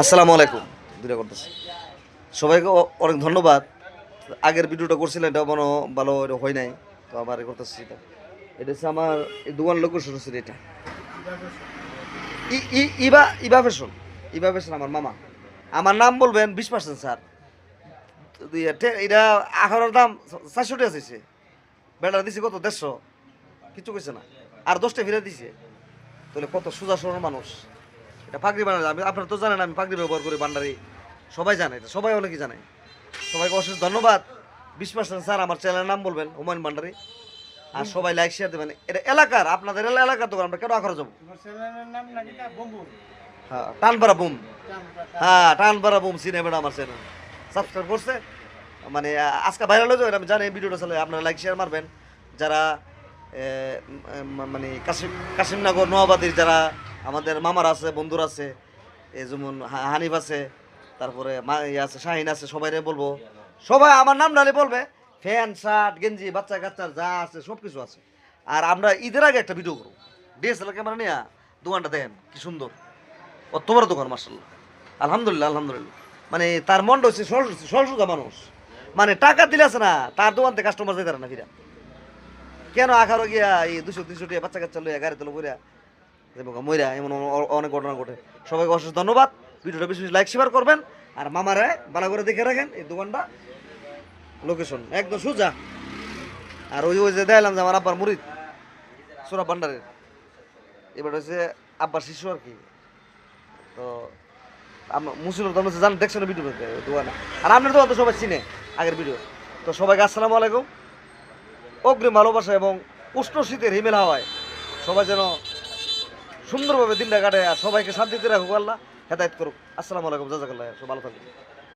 আসসালামু আলাইকুম। দুইটা করতেছি। সবাইকে অনেক ধন্যবাদ। আগের ভিডিওটা করছিলেন, এটা মনে ভালো এটা হয় নাই, তো আবার করতেছি। এটা হচ্ছে আমার এই দোকান লোকেশন হচ্ছে এটা। ইবা ইবা ফ্যাশন, ইবা ফ্যাশন আমার মামা। আমার নাম বলবেন 20% স্যার। এটা আখারের দাম 400 টাকা চাইছে। বেটা দিছে কত 150, কিছু কইছে না। আর 10টা ফিরে দিছে। তাহলে কত সোজা সরল মানুষ। এটা পাগড়ি বানানো, আমি আপনারা তো জানেন আমি পাগড়ি ব্যবহার করি বান্ডারি, সবাই জানে, এটা সবাই অনেকেই জানে। সবাইকে অশেষ ধন্যবাদ। 20% স্যার আমার চ্যানেলের নাম বলবেন হুমায়ুন ভান্ডারি, আর সবাই লাইক শেয়ার দেবেন। এটা এলাকার, আপনাদের এলাকার দোকান, আমরা কেন আখড়া যাবো? হ্যাঁ, টানপাড়া বুম। হ্যাঁ, টানপাড়া বুম চিনে বেড়া আমার চ্যানেল সাবস্ক্রাইব করছে। মানে আজকে ভাইরাল হয়ে যাবে, আমি জানি ভিডিওটা চলে, আপনারা লাইক শেয়ার মারবেন। যারা মানে কাশিমনগর নোয়াবাদীর যারা আমাদের মামার আছে, বন্ধুরা আছে, এই যেমন হানিফ আছে, তারপরে আছে শাহিন আছে, সবাইরে বলবো, সবাই আমার নাম ডালে বলবে। ফ্যান শার্ট গেঞ্জি বাচ্চা কাচ্চার যা আছে সব কিছু আছে। আর আমরা ঈদের আগে একটা ভিডিও করবো, ডিএসএলআর ক্যামেরা নিয়ে। দোকানটা দেখেন কি সুন্দর, অত বড় দোকান মার্শাল্লাহ। আলহামদুলিল্লাহ আলহামদুলিল্লাহ। মানে তার মনটা হচ্ছে সরসুদা মানুষ। মানে টাকা দিলে আছে না, তার দোকান থেকে কাস্টমার যেতে না ফিরা। কেন আখারো গিয়া এই 200-300 টাকা বাচ্চা কাচ্চা লইয়া গাড়ি তোলো বইরা মইরা, এমন অনেক ঘটনা ঘটে। সবাইকে অশেষ ধন্যবাদ। ভিডিওটা বেশি বেশি লাইক শেয়ার করবেন। আর মামারে ভালো করে দেখে রাখেন। এই দোকানটা লোকেশন একদম সোজা। আর ওই ওই যে দেখলাম যে আমার আব্বার মুরিদ সুরা ভান্ডারের, এবার হচ্ছে আব্বার শিশু আর কি। তো মুসির জান দেখছেন ভিডিও দোকানে, আর আপনার দোকান তো সবাই চিনে আগের ভিডিও। তো সবাইকে আসসালামু আলাইকুম। অগ্রিম ভালোবাসা এবং উষ্ণ শীতের হিমেল হাওয়ায় সবাই যেন সুন্দরভাবে দিনটা কাটে, আর সবাইকে শান্তিতে রাখুক আল্লাহ, হেদায়েত করুক। আসসালামু আলাইকুম, জাযাকাল্লাহ, সব ভালো থাকুন।